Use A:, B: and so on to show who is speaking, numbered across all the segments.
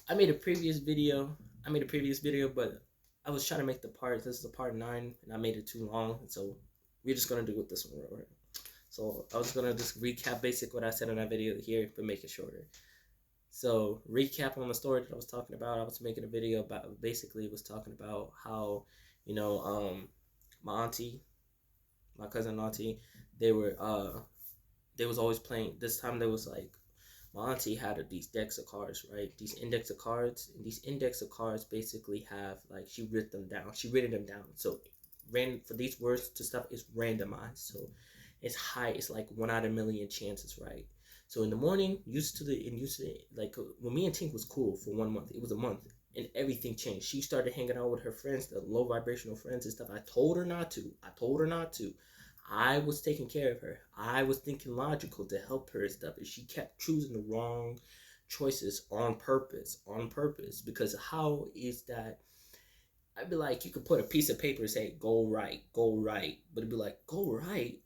A: I made a previous video. But I was trying to make the part. This is a part 9, and I made it too long. So we're just gonna do with this one, right? So I was gonna just recap basic what I said in that video here, but make it shorter. So recap on the story that I was talking about. I was making a video about basically was talking about how you know my auntie, my cousin auntie, they were they was always playing. This time they was like my auntie had these decks of cards, right? These index of cards, and these index of cards basically have like she writ them down. She written them down. So ran for these words to stuff is randomized. So it's high. It's like 1 out of 1,000,000 chances, right? So in the morning, used to like when me and Tink was cool for 1 month. It was a month, and everything changed. She started hanging out with her friends, the low vibrational friends and stuff. I told her not to. I was taking care of her. I was thinking logical to help her and stuff, and she kept choosing the wrong choices on purpose. On purpose, because how is that? I'd be like, you could put a piece of paper and say, go right, but it'd be like, go right.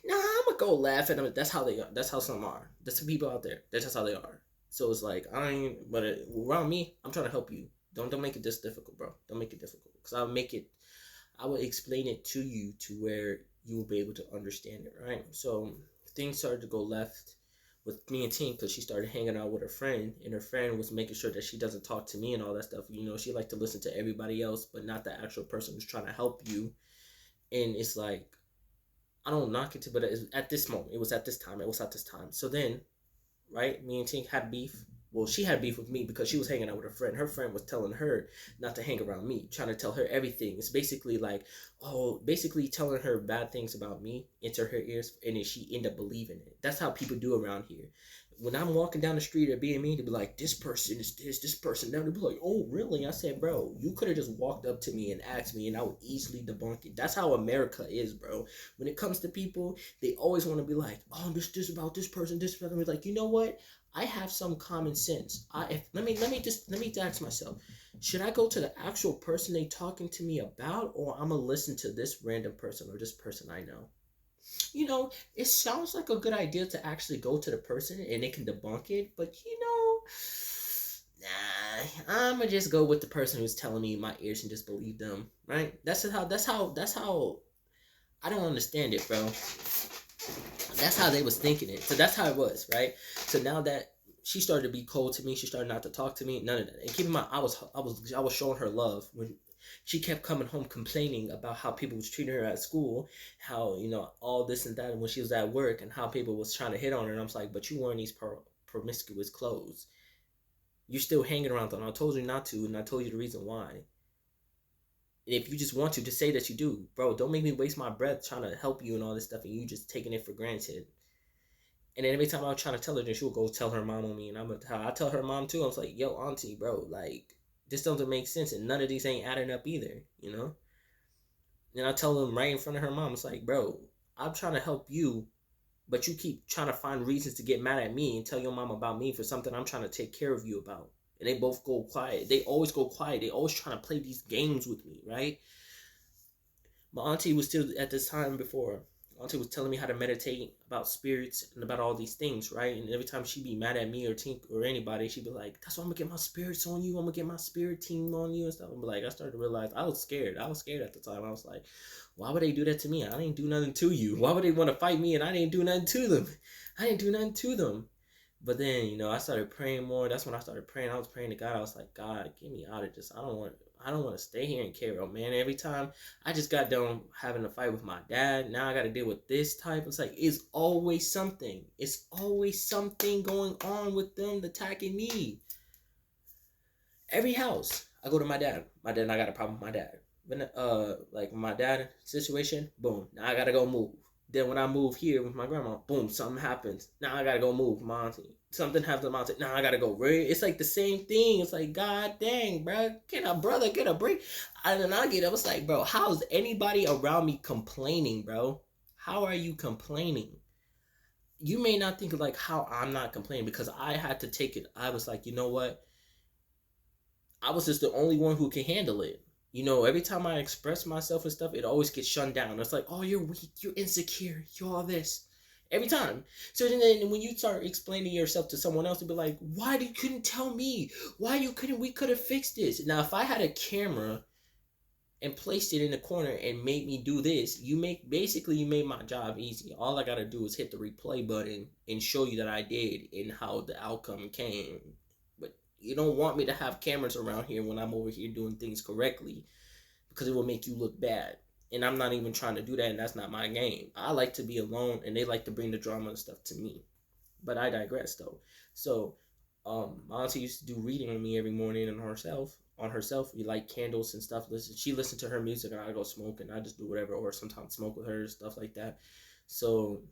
A: Nah, I'm gonna go laugh at them. That's how they are. That's how some are. That's the people out there. That's just how they are. So it's like I ain't. But around me, I'm trying to help you. Don't make it this difficult, bro. Don't make it difficult. Cause I'll make it. I will explain it to you to where you will be able to understand it, right? So things started to go left with me and Tink because she started hanging out with her friend, and her friend was making sure that she doesn't talk to me and all that stuff. You know, she liked to listen to everybody else, but not the actual person who's trying to help you. And it's like I don't knock it, but at this moment, it was at this time. It was at this time. So then, right, me and Tink had beef. Well, she had beef with me because she was hanging out with her friend. Her friend was telling her not to hang around me, trying to tell her everything. It's basically like, basically telling her bad things about me into her ears, and then she end up believing it. That's how people do around here. When I'm walking down the street or being mean, to be like, this person is this person that. They'd be like, oh, really? I said, bro, you could have just walked up to me and asked me, and I would easily debunk it. That's how America is, bro. When it comes to people, they always want to be like, oh, this about this person, this about them. Like, you know what? I have some common sense. Let me ask myself, should I go to the actual person they talking to me about, or I'm gonna listen to this random person or this person I know? You know, it sounds like a good idea to actually go to the person and they can debunk it, but nah, I'm gonna just go with the person who's telling me in my ears and just believe them, right? That's how I don't understand it, bro. That's how they was thinking it. So that's how it was, right? So now that she started to be cold to me, she started not to talk to me, none of that. And keep in mind, I was showing her love when she kept coming home complaining about how people was treating her at school, how all this and that when she was at work, and how people was trying to hit on her. And I was like, but you wearing these promiscuous clothes, you're still hanging around them. I told you not to, and I told you the reason why. And if you just want to, just say that you do, bro. Don't make me waste my breath trying to help you and all this stuff, and you just taking it for granted. And then every time I was trying to tell her, then she would go tell her mom on me, and I tell her mom too. I was like, yo, auntie, bro, like this doesn't make sense, and none of these ain't adding up either. And I tell them right in front of her mom, it's like, bro, I'm trying to help you, but you keep trying to find reasons to get mad at me and tell your mom about me for something I'm trying to take care of you about. And they both go quiet. They always go quiet. They always trying to play these games with me, right? My auntie was still at this time before. Auntie was telling me how to meditate about spirits and about all these things, right? And every time she'd be mad at me or Tink or anybody, she'd be like, "That's why I'm gonna get my spirits on you. I'm gonna get my spirit team on you and stuff." But like, I started to realize I was scared. I was scared at the time. I was like, "Why would they do that to me? I didn't do nothing to you. Why would they want to fight me and I didn't do nothing to them? I didn't do nothing to them." But then, I started praying more. That's when I started praying. I was praying to God. I was like, God, get me out of this. I don't want to stay here in Cairo, man. Every time I just got done having a fight with my dad, now I got to deal with this type. It's like it's always something. It's always something going on with them attacking me. Every house I go to my dad. My dad and I got a problem with my dad. When like my dad situation, boom. Now I gotta go move. Then when I move here with my grandma, boom, something happens. Now I gotta go move with my auntie. Something happens to my auntie. Now I gotta go. It's like the same thing. It's like, God dang, bro. Can a brother get a break? And then I get up. It's like, bro, how's anybody around me complaining, bro? How are you complaining? You may not think of like how I'm not complaining because I had to take it. I was like, you know what? I was just the only one who can handle it. Every time I express myself and stuff, it always gets shut down. It's like, oh, you're weak, you're insecure, you're all this. every time. So then when you start explaining yourself to someone else, to be like, why you couldn't tell me? Why you couldn't? We could have fixed this. Now, if I had a camera and placed it in the corner and made me do this, you made my job easy. All I gotta do is hit the replay button and show you that I did and how the outcome came. But you don't want me to have cameras around here when I'm over here doing things correctly, because it will make you look bad. And I'm not even trying to do that, and that's not my game. I like to be alone, and they like to bring the drama and stuff to me. But I digress, though. So, my auntie used to do reading on me every morning on herself. On herself, we light candles and stuff. She listened to her music, and I go smoke, and I just do whatever, or sometimes smoke with her, stuff like that. So,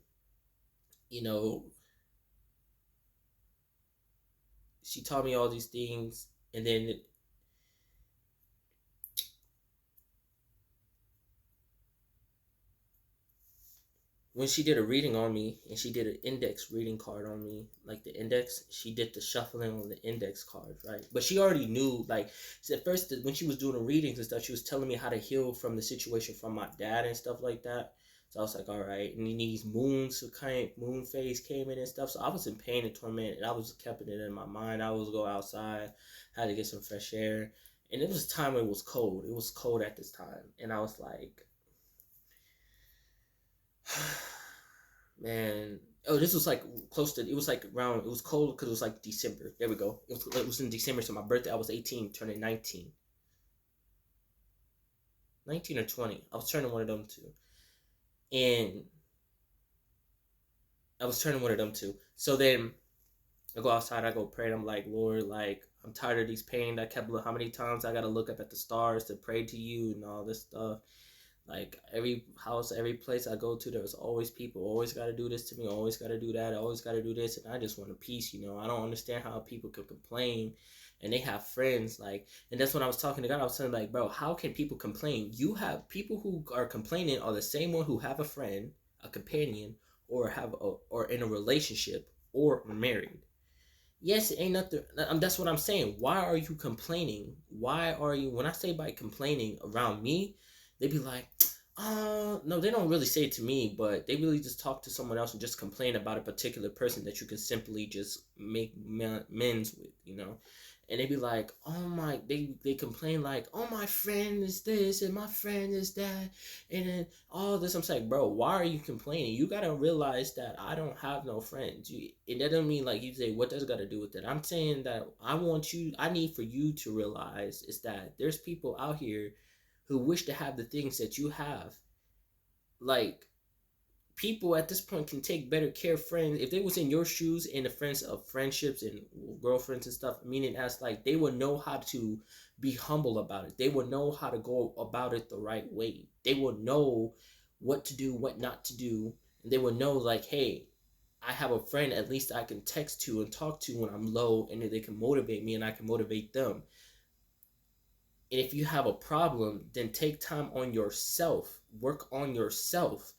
A: you know, she taught me all these things, and then when she did a reading on me, and she did an index reading card on me, like the index, she did the shuffling on the index card, right? But she already knew, like, so at first when she was doing the readings and stuff, she was telling me how to heal from the situation from my dad and stuff like that. So I was like, all right. And then these moons, moon phase came in and stuff. So I was in pain and torment, and I was keeping it in my mind. I was go outside, had to get some fresh air, and it was a time when it was cold. It was cold at this time, and I was like, man. Oh, this was like close to. It was like around. It was cold because it was like December. There we go. It was in December, so my birthday. I was 18, turning 19. 19 or 20. I was turning one of them two, and I was turning one of them two. So then I go outside. I go pray. And I'm like, Lord, like, I'm tired of these pain. I kept. How many times I gotta look up at the stars to pray to you and all this stuff. Like, every house, every place I go to, there's always people. Always got to do this to me. Always got to do that. Always got to do this. And I just want a peace, you know. I don't understand how people can complain and they have friends. Like, and that's when I was talking to God. I was saying, like, bro, how can people complain? You have people who are complaining are the same one who have a friend, a companion, or in a relationship, or married. Yes, it ain't nothing. That's what I'm saying. Why are you complaining? Why are you? When I say by complaining around me, they be like, no, they don't really say it to me, but they really just talk to someone else and just complain about a particular person that you can simply just make amends with, you know. And they be like, oh my, they complain like, oh, my friend is this and my friend is that, and then all this. I'm saying, bro, why are you complaining? You gotta realize that I don't have no friends. And that doesn't mean like you say, what does it got to do with it? I'm saying that I need for you to realize is that there's people out here who wish to have the things that you have. Like, people at this point can take better care of friends if they was in your shoes in the friends of friendships and girlfriends and stuff, meaning as like they would know how to be humble about it. They would know how to go about it the right way. They would know what to do, what not to do, and they would know like, hey, I have a friend at least I can text to and talk to when I'm low, and they can motivate me and I can motivate them. And if you have a problem, then take time on yourself, work on yourself,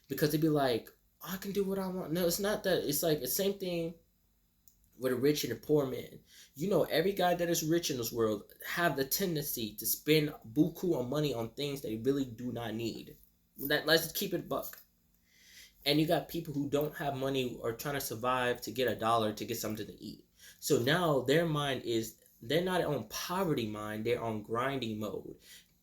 A: because they'd be like, I can do what I want. No, it's not that. It's like the same thing with a rich and a poor man. You know, every guy that is rich in this world have the tendency to spend buku on money on things they really do not need. Let's keep it buck. And you got people who don't have money or trying to survive to get a dollar to get something to eat. So now their mind is, they're not on poverty mind, they're on grinding mode.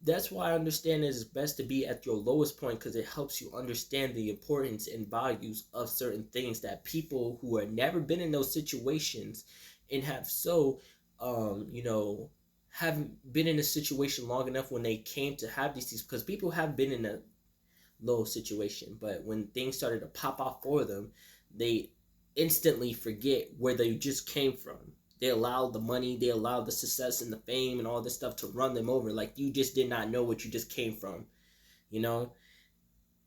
A: That's why I understand it's best to be at your lowest point, because it helps you understand the importance and values of certain things that people who have never been in those situations and have haven't been in a situation long enough when they came to have these things, because people have been in a low situation, but when things started to pop off for them, they instantly forget where they just came from. They allowed the money, they allowed the success and the fame and all this stuff to run them over. Like, you just did not know what you just came from, you know.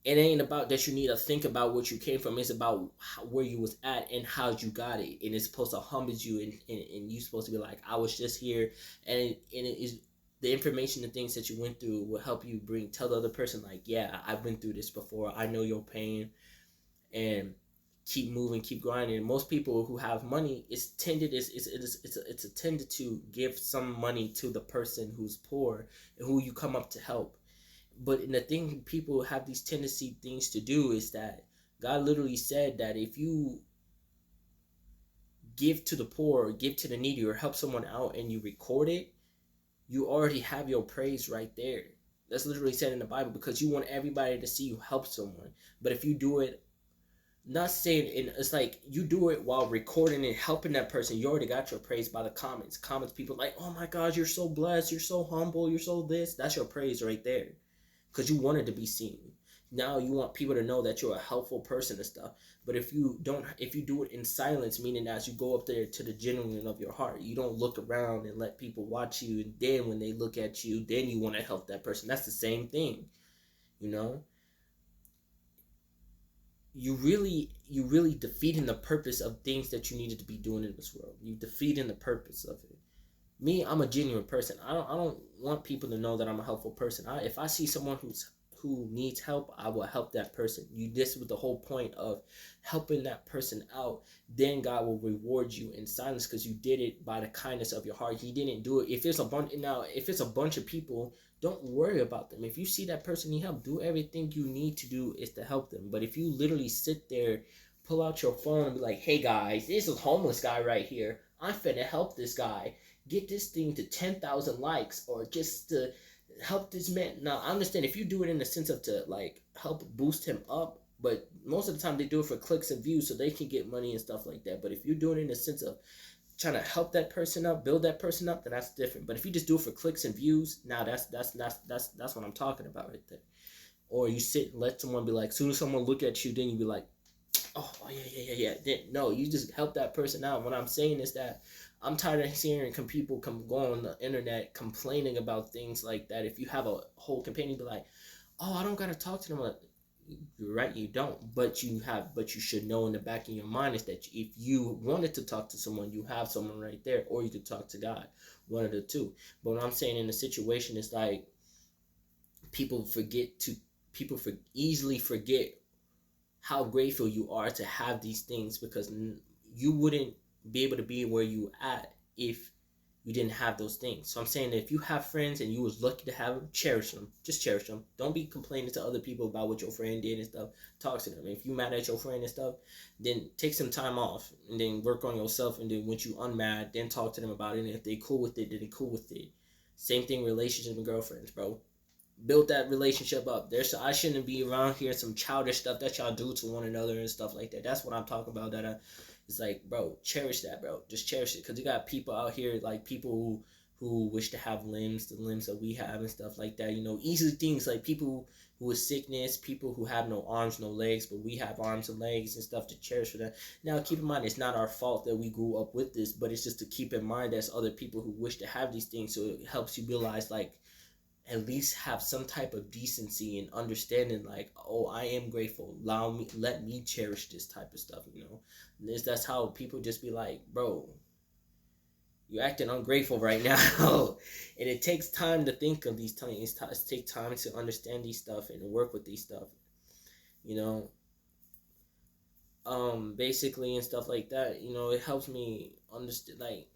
A: It ain't about that you need to think about what you came from. It's about where you was at and how you got it, and it's supposed to humble you, and you supposed to be like, I was just here, and it is the information and things that you went through will help you tell the other person like, yeah, I've been through this before, I know your pain, and keep moving, keep grinding. Most people who have money, it's a tended to give some money to the person who's poor and who you come up to help. But the thing people have these tendency things to do is that God literally said that if you give to the poor, or give to the needy, or help someone out and you record it, you already have your praise right there. That's literally said in the Bible, because you want everybody to see you help someone. But if you do it, not saying it's like you do it while recording and helping that person, you already got your praise by the comments. Comments, people like, oh my God, you're so blessed, you're so humble, you're so this. That's your praise right there, because you wanted to be seen. Now you want people to know that you're a helpful person and stuff. But if you don't, if you do it in silence, meaning as you go up there to the genuine of your heart, you don't look around and let people watch you, and then when they look at you, then you want to help that person. That's the same thing, you know. You really defeating the purpose of things that you needed to be doing in this world. You defeating the purpose of it. Me, I'm a genuine person. I don't want people to know that I'm a helpful person. If I see someone who needs help, I will help that person. This was the whole point of helping that person out. Then God will reward you in silence, because you did it by the kindness of your heart. He didn't do it. If it's a bunch of people, don't worry about them. If you see that person need help, do everything you need to do is to help them. But if you literally sit there, pull out your phone and be like, hey guys, this is a homeless guy right here, I'm finna help this guy get this thing to 10,000 likes, or just to help this man. Now, I understand if you do it in the sense of to like help boost him up, but most of the time they do it for clicks and views so they can get money and stuff like that. But if you're doing it in the sense of trying to help that person up, build that person up, then that's different. But if you just do it for clicks and views, now that's what I'm talking about right there. Or you sit and let someone be like, as soon as someone look at you, then you be like, oh yeah. Then, no, you just help that person out. What I'm saying is that I'm tired of hearing people go on the internet complaining about things like that. If you have a whole campaign, you be like, oh, I don't gotta talk to them. Like, you're right, you don't. But you should know in the back of your mind is that if you wanted to talk to someone, you have someone right there, or you could talk to God, one of the two. But what I'm saying in the situation is like people forget to easily forget how grateful you are to have these things, because you wouldn't be able to be where you at if you didn't have those things. So I'm saying that if you have friends and you was lucky to have them, cherish them. Just cherish them. Don't be complaining to other people about what your friend did and stuff. Talk to them. If you mad at your friend and stuff, then take some time off and then work on yourself. And then once you unmad, then talk to them about it. And if they cool with it, then they cool with it. Same thing, relationship and girlfriends, bro. Build that relationship up. I shouldn't be around here some childish stuff that y'all do to one another and stuff like that. That's what I'm talking about. It's like, bro, cherish that, bro. Just cherish it, because you got people out here, like people who wish to have limbs, the limbs that we have and stuff like that. Easy things like people who with sickness, people who have no arms, no legs, but we have arms and legs and stuff to cherish for that. Now, keep in mind, it's not our fault that we grew up with this, but it's just to keep in mind there's other people who wish to have these things, so it helps you realize, like, at least have some type of decency and understanding, like, oh, I am grateful, let me cherish this type of stuff. That's how people just be like, bro, you're acting ungrateful right now. And it takes time to think of these things. It takes time to understand these stuff and work with these stuff, you know basically, and stuff like that. It helps me understand, like,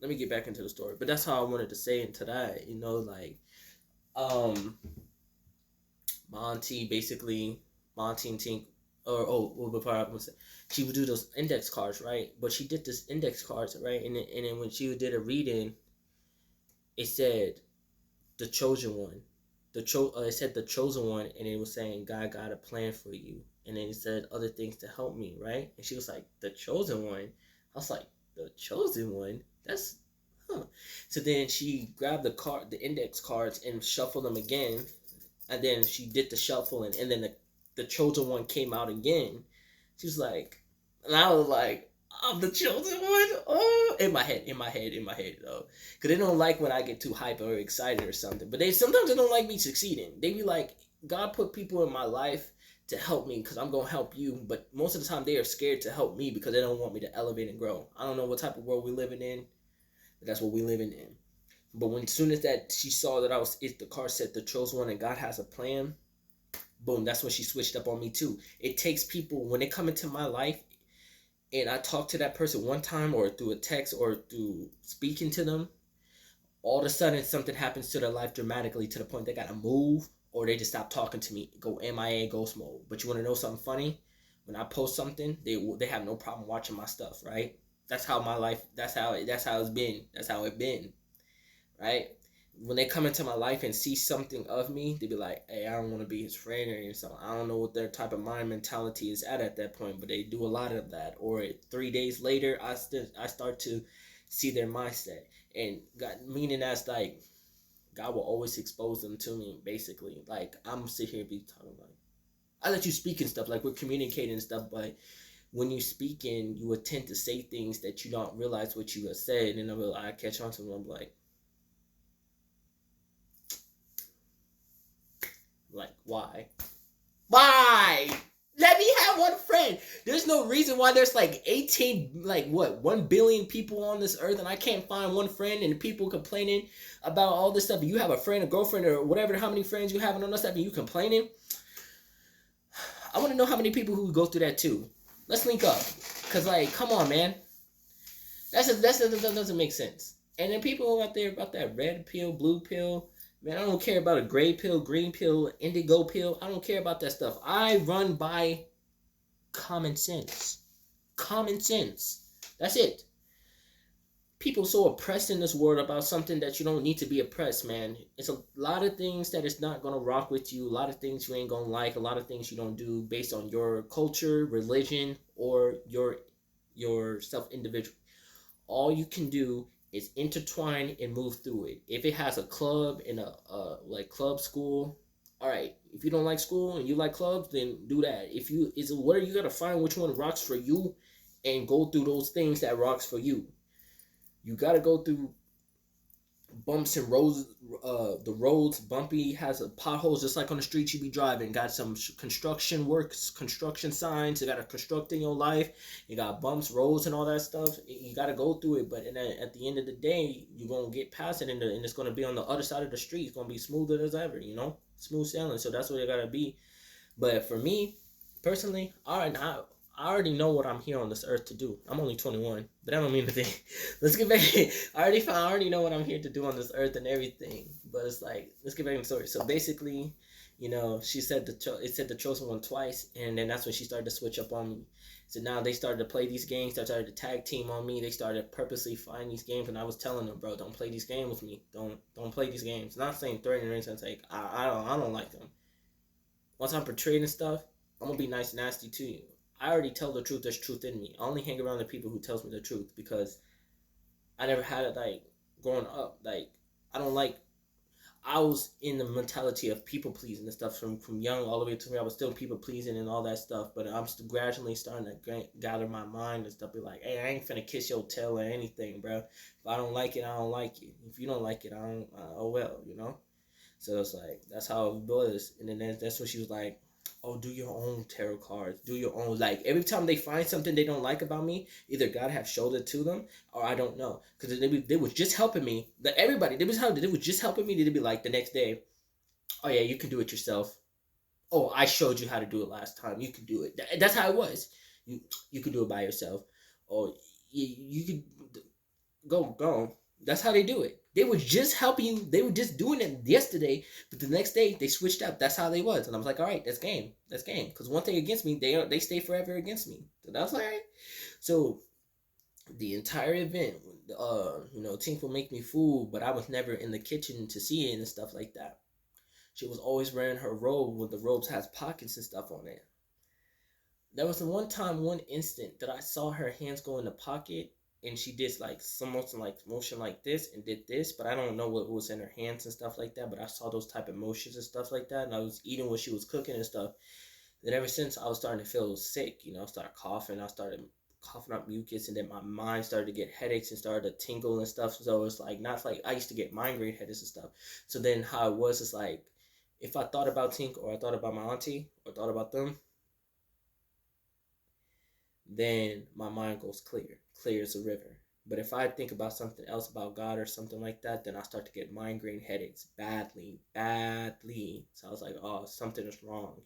A: let me get back into the story, but that's how I wanted to say into that. Like, um my auntie, basically, my auntie and Tink, or well, before I was, she would do those index cards, right? But she did this index cards, right? And then when she did a reading, it said the chosen one, it said the chosen one, and it was saying God got a plan for you, and then it said other things to help me, right? And she was like, the chosen one. I was like, the chosen one. That's huh. So then she grabbed the index cards, and shuffled them again. And then she did the shuffling, and then the chosen one came out again. She was like, and I was like, I'm the chosen one. Oh, in my head, though, because they don't like when I get too hyper or excited or something. But sometimes they don't like me succeeding. They be like, God put people in my life to help me, because I'm gonna help you. But most of the time, they are scared to help me because they don't want me to elevate and grow. I don't know what type of world we're living in, but that's what we're living in. But as soon as that she saw that the card said the chosen one and God has a plan, boom, that's when she switched up on me too. It takes people, when they come into my life and I talk to that person one time, or through a text, or through speaking to them, all of a sudden something happens to their life dramatically, to the point they gotta move, or they just stop talking to me, go MIA, ghost mode. But you wanna know something funny? When I post something, they have no problem watching my stuff, right? That's how my life. That's how it's been. That's how it been, right? When they come into my life and see something of me, they be like, "Hey, I don't want to be his friend or something." I don't know what their type of mind mentality is at that point, but they do a lot of that. Or 3 days later, I start to see their mindset, and God, meaning that's like God will always expose them to me. Basically, like I'm sit here be talking like I let you speak and stuff, like we're communicating and stuff, but when you speaking, you would tend to say things that you don't realize what you have said, and I catch on to them. I'm like, why? Why? Let me have one friend. There's no reason why there's like 18, like what, 1 billion people on this earth, and I can't find one friend, and people complaining about all this stuff. You have a friend, a girlfriend, or whatever, how many friends you have, and all that stuff, and you complaining. I want to know how many people who go through that too. Let's link up. Cause like, come on, man. That doesn't make sense. And then people out there about that red pill, blue pill. Man, I don't care about a gray pill, green pill, indigo pill. I don't care about that stuff. I run by common sense. Common sense. That's it. People so oppressed in this world about something that you don't need to be oppressed, man. It's a lot of things that is not gonna rock with you. A lot of things you ain't gonna like. A lot of things you don't do based on your culture, religion, or your self individual. All you can do is intertwine and move through it. If it has a club and a like club school, all right. If you don't like school and you like clubs, then do that. If you is where you gotta find which one rocks for you, and go through those things that rocks for you. You gotta go through bumps and roads. The roads bumpy, has a potholes just like on the streets you be driving. Got some construction works, construction signs. You got to construct in your life. You got bumps, roads, and all that stuff. You got to go through it. But at the end of the day, you're gonna get past it, and it's gonna be on the other side of the street. It's gonna be smoother as ever. Smooth sailing. So that's what it gotta be. But for me, personally, I already know what I'm here on this earth to do. I'm only 21, but I don't mean anything. Let's get back. I already know what I'm here to do on this earth and everything. But it's like, let's get back to the story. So basically, she said it said the chosen one twice, and then that's when she started to switch up on me. So now they started to play these games. They started to tag team on me. They started purposely finding these games, and I was telling them, bro, don't play these games with me. Don't play these games. Not saying threatening or anything. It's like I don't like them. Once I'm portraying and stuff, I'm gonna be nice and nasty to you. I already tell the truth. There's truth in me. I only hang around the people who tells me the truth, because I never had it like growing up. Like I don't like. I was in the mentality of people pleasing and stuff from young all the way to me. I was still people pleasing and all that stuff, but I'm still gradually starting to gather my mind and stuff. Be like, hey, I ain't finna kiss your tail or anything, bro. If I don't like it, I don't like it. If you don't like it, I don't. Oh well. So it's like that's how it was, and then that's when she was like, "Oh, do your own tarot cards, do your own." Like every time they find something they don't like about me, either God have showed it to them, or I don't know, because they was just helping me. That everybody they was just helping me. They'd be like the next day, "Oh yeah, you can do it yourself. Oh, I showed you how to do it last time. You can do it." That's how it was. You could do it by yourself. Or you could go. That's how they do it. They were just helping you. They were just doing it yesterday, but the next day they switched up. That's how they was, and I was like, all right, that's game. That's game. Because one thing against me, they stay forever against me. So that's all right. So the entire event, Tink will make me food, but I was never in the kitchen to see it and stuff like that. She was always wearing her robe, with the robes has pockets and stuff on it. There was one instant that I saw her hands go in the pocket, and she did like some motion like this and did this, but I don't know what was in her hands and stuff like that. But I saw those type of motions and stuff like that, and I was eating what she was cooking and stuff. Then ever since I was starting to feel sick, I started coughing. I started coughing up mucus, and then my mind started to get headaches and started to tingle and stuff. So it's like not like I used to get migraine headaches and stuff. So then how it was is like if I thought about Tink or I thought about my auntie or thought about them, then my mind goes clear as a river. But if I think about something else, about God or something like that, then I start to get migraine headaches badly. So I was like, oh, something is wrong.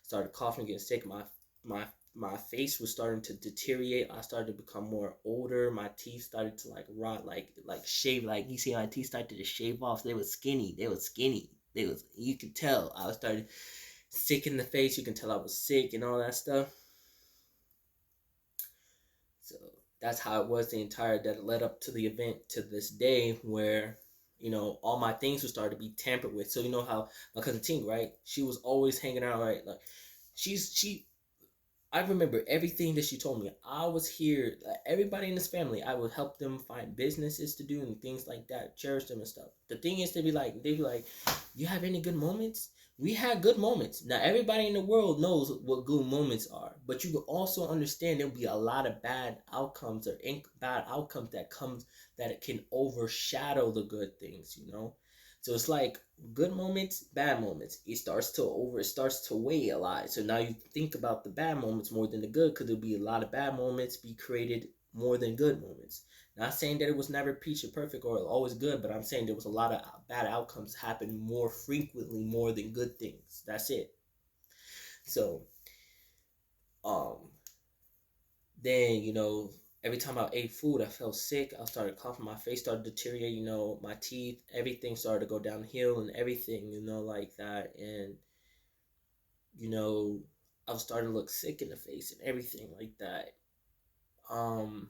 A: Started coughing, getting sick. My face was starting to deteriorate. I started to become more older. My teeth started to like rot, like shave. Like you see, my teeth started to shave off. They were skinny. You could tell I was starting sick in the face. You can tell I was sick and all that stuff. that's how it was the entire that led up to the event to this day where all my things would start to be tampered with. So how my cousin Tink, right? She was always hanging out, right? Like she I remember everything that she told me. I was here, like, everybody in this family, I would help them find businesses to do and things like that, cherish them and stuff. The thing is, they'd be like, you have any good moments? We had good moments. Now, everybody in the world knows what good moments are, but you can also understand there'll be a lot of bad outcomes or bad outcomes that it can overshadow the good things. So it's like good moments, bad moments. It starts to weigh a lot. So now you think about the bad moments more than the good, because there'll be a lot of bad moments be created more than good moments. Not saying that it was never peach or perfect or always good, but I'm saying there was a lot of bad outcomes happen more frequently more than good things. That's it. So um then every time I ate food, I felt sick. I started coughing. My face started to deteriorate. My teeth, everything started to go downhill and everything. Like that. And you know, I was starting to look sick in the face and everything like that. Um,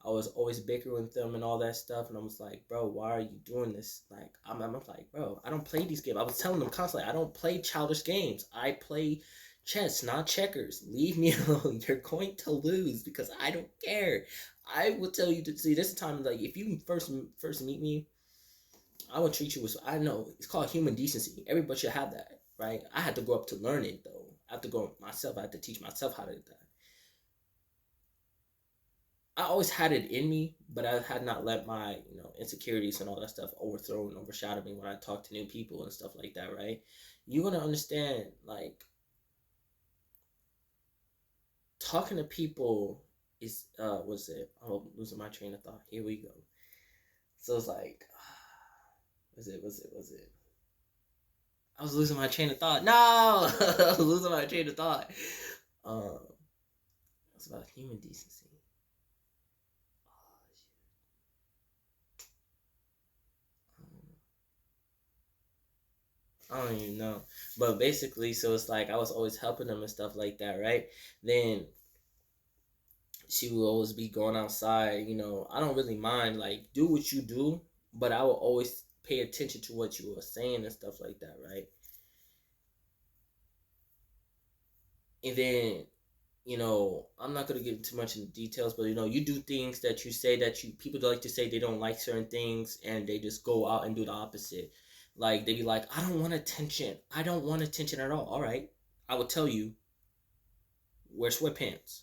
A: I was always bickering with them and all that stuff, and I was like, bro, why are you doing this? Like, I'm like, bro, I don't play these games. I was telling them constantly, I don't play childish games. I play chess, not checkers. Leave me alone. You're going to lose because I don't care. I will tell you to see this time. Like, if you first meet me, I will treat you with. I know it's called human decency. Everybody should have that, right? I had to grow up to learn it though. I have to go myself. I had to teach myself how to do that. I always had it in me, but I had not let my, insecurities and all that stuff overthrow and overshadow me when I talk to new people and stuff like that, right? You're gonna understand, like, talking to people is what's it? I'm losing my train of thought. Here we go. So it's like, was it? I was losing my train of thought. No, I was losing my train of thought. Um, it's about human decency. I don't even know. But basically, so it's like I was always helping them and stuff like that, right? Then she would always be going outside. I don't really mind, like, do what you do, but I will always pay attention to what you were saying and stuff like that, right? And then, I'm not gonna get too much into details, but you do things that you say that people like to say they don't like certain things, and they just go out and do the opposite. Like, they be like, I don't want attention. I don't want attention at all. All right, I will tell you, wear sweatpants,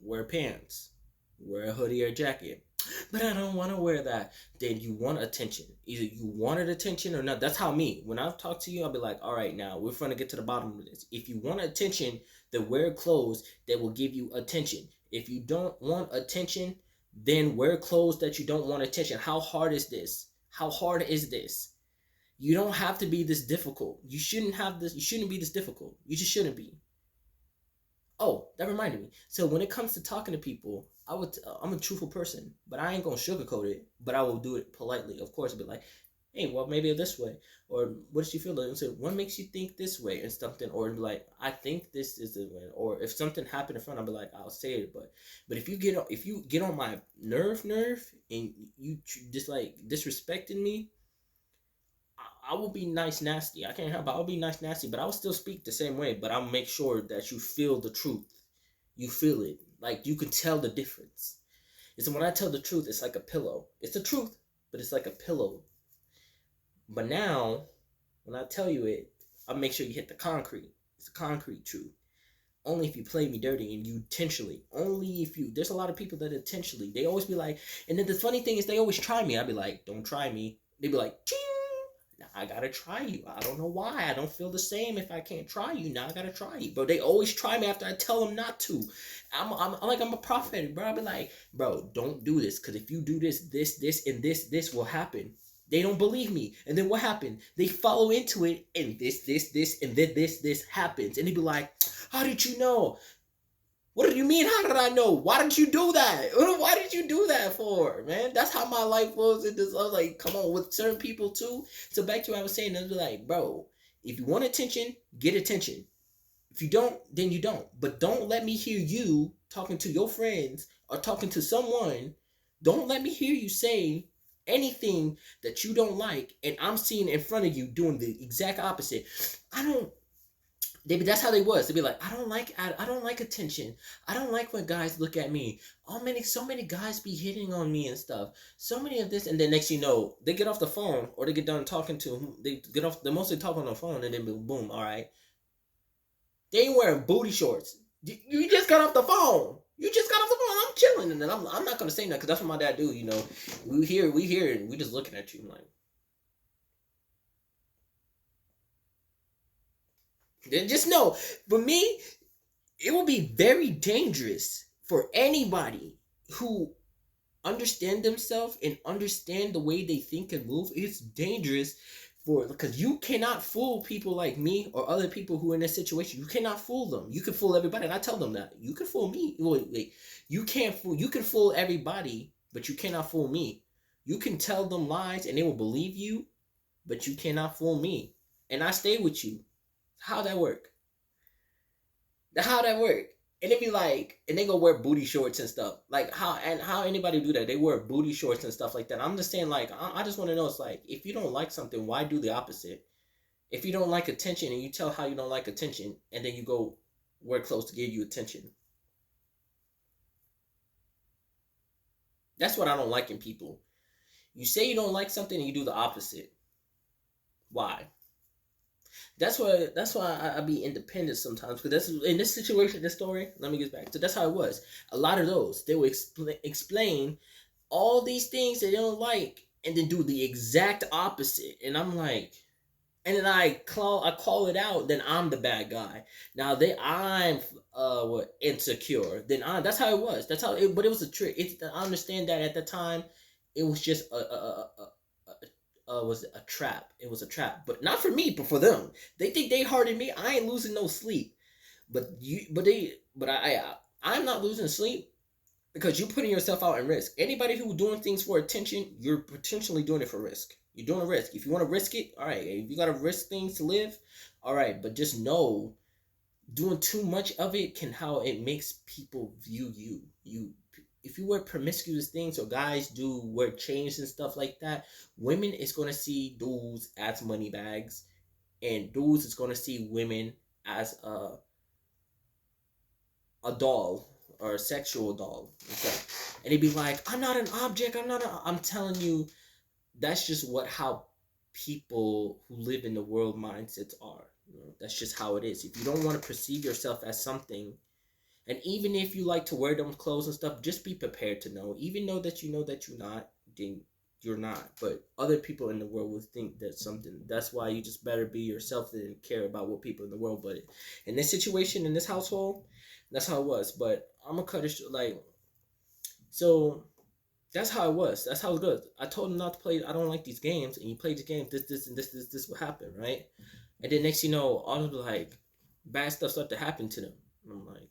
A: wear pants, wear a hoodie or a jacket. But I don't want to wear that. Then you want attention. Either you wanted attention or not. That's how me. When I talk to you, I'll be like, all right, now we're trying to get to the bottom of this. If you want attention, then wear clothes that will give you attention. If you don't want attention, then wear clothes that you don't want attention. How hard is this? How hard is this? You don't have to be this difficult. You shouldn't have this. You shouldn't be this difficult. You just shouldn't be. Oh, that reminded me. So when it comes to talking to people, I'm a truthful person, but I ain't gonna sugarcoat it. But I will do it politely, of course. Be like, hey, well, maybe this way, or what does she feel like? So what makes you think this way, and something, or be like, I think this is the way. Or if something happened in front, I'll be like, I'll say it. But if you get on my nerve, and you just like disrespecting me, I will be nice nasty. I can't help it. I'll be nice nasty, but I'll still speak the same way. But I'll make sure that you feel the truth. You feel it. Like, you can tell the difference. And so when I tell the truth, it's like a pillow. It's the truth, but it's like a pillow. But now, when I tell you it, I'll make sure you hit the concrete. It's a concrete truth. Only if you play me dirty and you intentionally. Only if you. There's a lot of people that intentionally. They always be like, and then the funny thing is they always try me. I'd be like, don't try me. They'd be like, ching. Now I gotta try you. I don't know why. I don't feel the same if I can't try you. Now I gotta try you. But they always try me after I tell them not to. I'm like, I'm a prophet, bro. I'll be like, bro, don't do this. Because if you do this, and this will happen. They don't believe me. And then what happened? They follow into it, and this, and then this happens. And they be like, how did you know? What do you mean? How did I know? Why did you do that? Why did you do that for, man? That's how my life was. I was like, come on, with certain people too. So back to what I was saying, I was like, bro, if you want attention, get attention. If you don't, then you don't. But don't let me hear you talking to your friends or talking to someone, don't let me hear you say anything that you don't like, and I'm seeing in front of you doing the exact opposite. I don't. That's how they was. They'd be like, I don't like attention. I don't like when guys look at me. So many guys be hitting on me and stuff. So many of this, and then next you know, they get off the phone or they get done talking to. They get off. They mostly talk on the phone, and then boom. All right, they ain't wearing booty shorts. You just got off the phone. You just got off the phone. I'm chilling, and then I'm not gonna say nothing because that's what my dad do. You know, we hear, and we just looking at you like. Then just know, for me, it will be very dangerous for anybody who understand themselves and understand the way they think and move. It's dangerous for, because you cannot fool people like me or other people who are in this situation. You cannot fool them. You can fool everybody, and I tell them that you can fool me. Wait, you can't fool. You can fool everybody, but you cannot fool me. You can tell them lies and they will believe you, but you cannot fool me. And I stay with you. How that work? How that work? And it be like, and they go wear booty shorts and stuff. Like how anybody do that? They wear booty shorts and stuff like that. I'm just saying, like, I just want to know. It's like, if you don't like something, why do the opposite? If you don't like attention and you tell how you don't like attention, and then you go wear clothes to give you attention. That's what I don't like in people. You say you don't like something and you do the opposite. Why? That's why I be independent sometimes, because that's in this situation, this story. Let me get back. So that's how it was. A lot of those, they would explain all these things they don't like, and then do the exact opposite. And I'm like, and then I call it out. Then I'm the bad guy. Now I'm what, insecure. Then that's how it was. That's how it. But it was a trick. I understand that at the time, it was just was a trap. It was a trap, but not for me, but for them. They think they harder than me. I ain't losing no sleep, I'm not losing sleep because you're putting yourself out in risk. Anybody who doing things for attention, you're potentially doing it for risk. You're doing a risk. If you want to risk it, all right. If you got to risk things to live, all right. But just know, doing too much of it can how it makes people view you. If you wear promiscuous things or guys do wear chains and stuff like that, women is going to see dudes as money bags, and dudes is going to see women as a doll or a sexual doll. And they'd be like, I'm not an object. I'm telling you, that's just how people who live in the world mindsets are. You know, that's just how it is. If you don't want to perceive yourself as something, and even if you like to wear them clothes and stuff, just be prepared to know. Even know that you're not, then you're not. But other people in the world will think that's something. That's why you just better be yourself than care about what people in the world. But in this situation, in this household, that's how it was. But I'm gonna cut it like, so that's how it was. That's how it goes. I told him not to play. I don't like these games, and you play the game. This will happen, right? And then next, you know, all of the like bad stuff start to happen to them. And I'm like,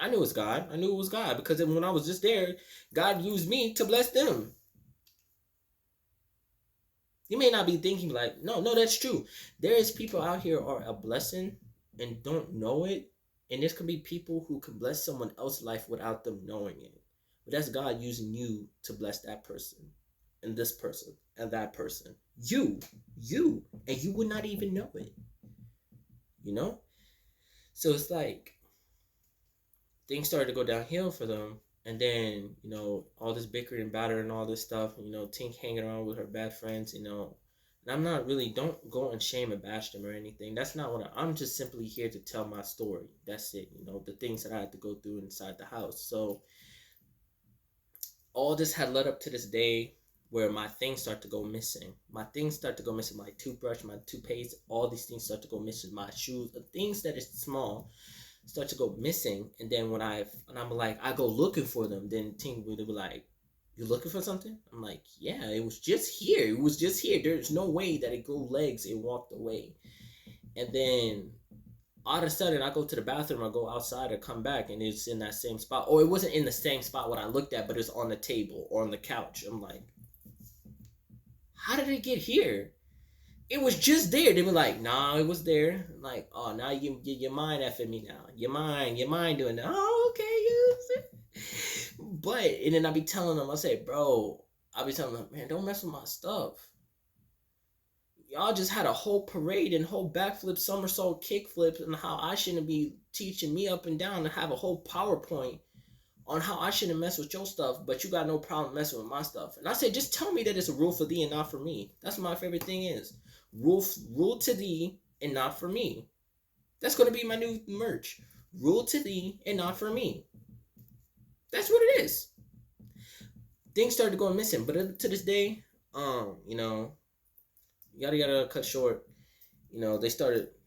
A: I knew it was God. I knew it was God because when I was just there, God used me to bless them. You may not be thinking like, no, that's true. There is people out here are a blessing and don't know it. And there can be people who can bless someone else's life without them knowing it. But that's God using you to bless that person and this person and that person. You, and you would not even know it. You know? So it's like, things started to go downhill for them, and then, you know, all this bickering and batter and all this stuff, you know, Tink hanging around with her bad friends, you know. And I'm not really, don't go and shame and bash them or anything. That's not what I'm just simply here to tell my story. That's it, you know, the things that I had to go through inside the house. So all this had led up to this day where my things start to go missing. My things start to go missing. My toothbrush, my toothpaste, all these things start to go missing. My shoes, the things that is small start to go missing. And then when I'm like, I go looking for them, then Ting would be like, you looking for something? I'm like, yeah, it was just here. There's no way that it grew legs and walked away. And then all of a sudden I go to the bathroom, I go outside, I come back, and it's in that same spot. Or it wasn't in the same spot what I looked at, but it's on the table or on the couch. I'm like, how did it get here? It was just there. They were like, nah, it was there. I'm like, oh, now your mind effing me now. Your mind doing that. Oh, okay, you. But and then I be telling them, I say, bro, I be telling them, man, don't mess with my stuff. Y'all just had a whole parade and whole backflip, somersault, kickflips, and how I shouldn't be teaching me up and down to have a whole PowerPoint on how I shouldn't mess with your stuff, but you got no problem messing with my stuff. And I said, just tell me that it's a rule for thee and not for me. That's what my favorite thing is. Rule to thee and not for me. That's gonna be my new merch. Rule to thee and not for me. That's what it is. Things started going missing, but to this day, you know, yada cut short. You know,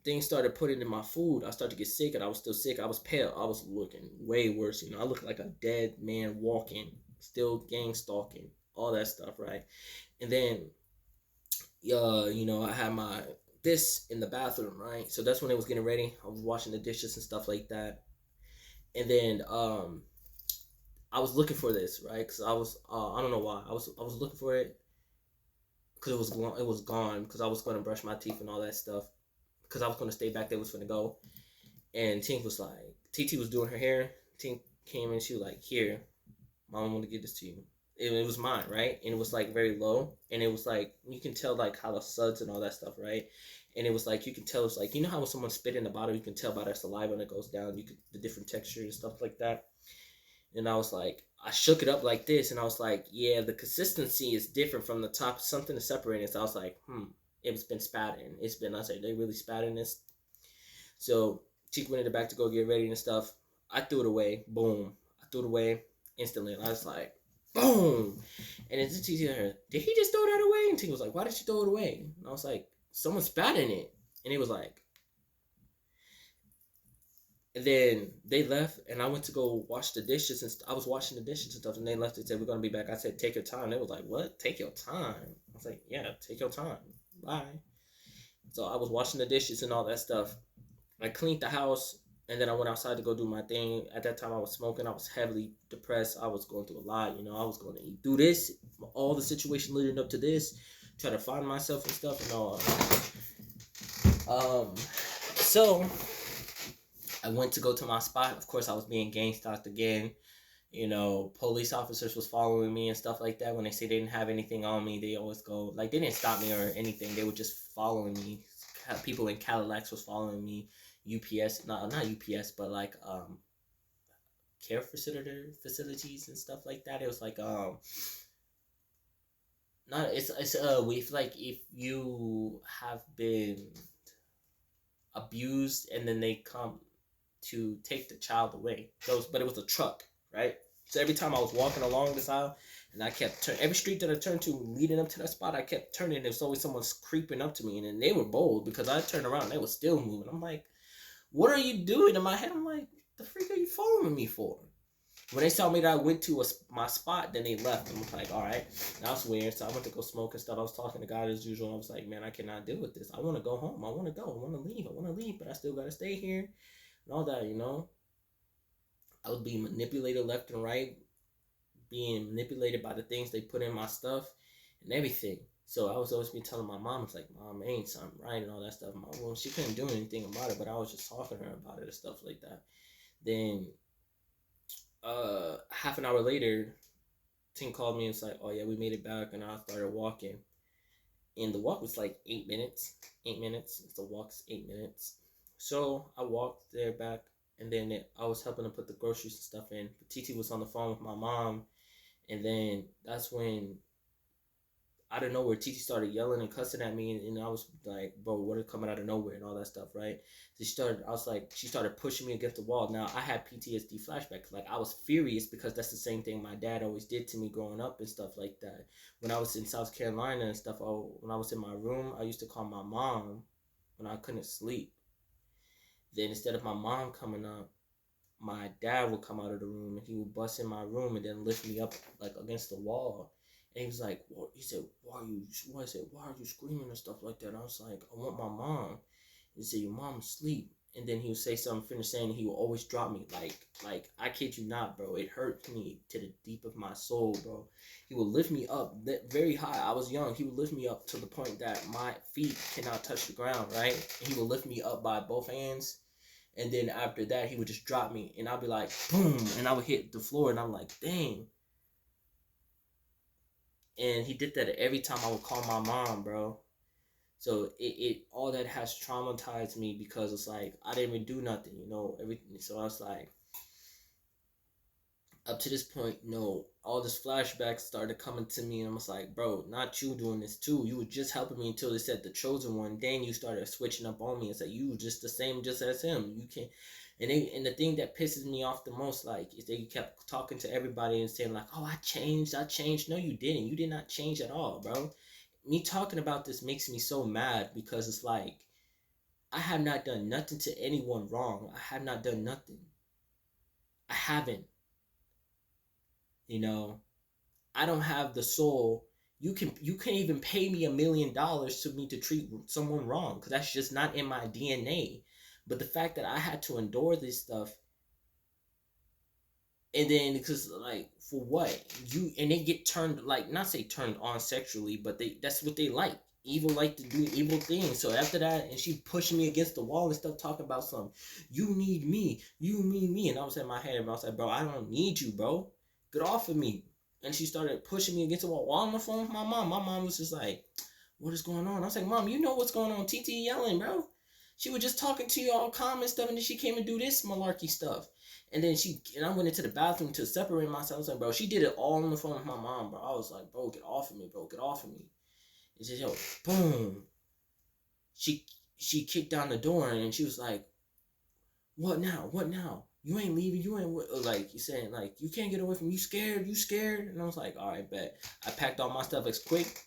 A: things started putting in my food. I started to get sick, and I was still sick. I was pale. I was looking way worse. You know, I looked like a dead man walking, still gang stalking, all that stuff, right? And then, you know, I had my this in the bathroom, right? So that's when it was getting ready. I was washing the dishes and stuff like that. And then, I was looking for this, right? Because I don't know why. I was looking for it because it was gone because I was going to brush my teeth and all that stuff because I was going to stay back there, was going to go. And Tink was like, TT was doing her hair. Tink came and she was like, here, Mom, I want to give this to you. It was mine, right? And it was like very low. And it was like, you can tell like how the suds and all that stuff, right? And it was like, you can tell, it's like, you know how when someone spit in the bottle, you can tell by their saliva when it goes down, the different texture and stuff like that. And I was like, I shook it up like this, and I was like, yeah, the consistency is different from the top, something to separate it. So I was like, it's been spatting. I said, they really spatting this. So Chick went in the back to go get ready and stuff. I threw it away. Boom. I threw it away instantly. And I was like, boom. And then Chick said, did he just throw that away? And Chick was like, why did you throw it away? And I was like, someone spat in it. And he was like, and then they left, and I went to go wash the dishes, and I was washing the dishes and stuff, and they left and said, we're going to be back. I said, take your time. They was like, what? Take your time? I was like, yeah, take your time. Bye. So I was washing the dishes and all that stuff. I cleaned the house, and then I went outside to go do my thing. At that time, I was smoking. I was heavily depressed. I was going through a lot. You know, I was going to do this, all the situation leading up to this, try to find myself and stuff and all. So I went to go to my spot. Of course, I was being gang stalked again. You know, police officers was following me and stuff like that. When they say they didn't have anything on me, they always go, like, they didn't stop me or anything. They were just following me. People in Cadillacs was following me. UPS, not UPS, but like care facilities and stuff like that. It was like not it's if like if you have been abused and then they come to take the child away. But it was a truck, right? So every time I was walking along this aisle, and I kept turning, every street that I turned to leading up to that spot, I kept turning. There was always someone creeping up to me, and then they were bold because I turned around, and they were still moving. I'm like, what are you doing? In my head, I'm like, the freak are you following me for? When they saw me that I went to my spot, then they left. I'm like, all right, that's weird. So I went to go smoke and stuff. I was talking to God as usual. I was like, man, I cannot deal with this. I want to go home. I want to go. I want to leave, but I still got to stay here and all that, you know. I was being manipulated left and right, being manipulated by the things they put in my stuff and everything. So I was always be telling my mom, it's like, Mom, ain't something right and all that stuff. Well, she couldn't do anything about it, but I was just talking to her about it and stuff like that. Then half an hour later, Tim called me and said, oh yeah, we made it back, and I started walking. And the walk was like 8 minutes. 8 minutes. The walk's 8 minutes. So I walked there back, and then I was helping to put the groceries and stuff in. TT was on the phone with my mom, and then that's when out of nowhere TT started yelling and cussing at me, and I was like, bro, what is coming out of nowhere and all that stuff, right? So she started pushing me against the wall. Now I had PTSD flashbacks. Like, I was furious because that's the same thing my dad always did to me growing up and stuff like that. When I was in South Carolina and stuff, when I was in my room, I used to call my mom when I couldn't sleep. Then instead of my mom coming up, my dad would come out of the room, and he would bust in my room and then lift me up like against the wall. And he was like, well, he said, why are you screaming and stuff like that? And I was like, I want my mom. He said, your mom's asleep. and then he would say something, finish saying, he would always drop me. Like I kid you not, bro. It hurt me to the deep of my soul, bro. He would lift me up very high. I was young. He would lift me up to the point that my feet cannot touch the ground, right? And he would lift me up by both hands. And then after that, he would just drop me, and I'd be like, boom, and I would hit the floor, and I'm like, dang. And he did that every time I would call my mom, bro. So it all that has traumatized me, because it's like I didn't even do nothing, everything. So I was like, up to this point, all this flashbacks started coming to me, and I was like, bro, not you doing this too. You were just helping me until they said the chosen one. Then you started switching up on me and said you were just the same, just as him. You can't. And the thing that pisses me off the most, like, is that you kept talking to everybody and saying like, oh, I changed. No, you didn't. You did not change at all, bro. Me talking about this makes me so mad, because it's like, I have not done nothing to anyone wrong. I have not done nothing. I haven't. I don't have the soul. You can't even pay me $1 million to me to treat someone wrong, because that's just not in my DNA. But the fact that I had to endure this stuff, and then because like, for what? And they get turned, like, not say turned on sexually, but that's what they like. Evil like to do evil things. So after that, and she pushing me against the wall and stuff, talking about something. You need me. You need me. And I was in my head, and I was like, bro, I don't need you, bro. Get off of me. And she started pushing me against the wall while on the phone with my mom. My mom was just like, what is going on? I was like, Mom, you know what's going on. TT yelling, bro. She was just talking to you all calm and stuff, and then she came and do this malarkey stuff. And then I went into the bathroom to separate myself. I was like, bro, she did it all on the phone with my mom, bro. I was like, bro, get off of me, bro. Get off of me. It's just, yo, boom. She kicked down the door, and she was like, what now? What now? You ain't leaving. You ain't, like, you saying, like, you can't get away from me. You scared? You scared? And I was like, all right, bet. I packed all my stuff as quick.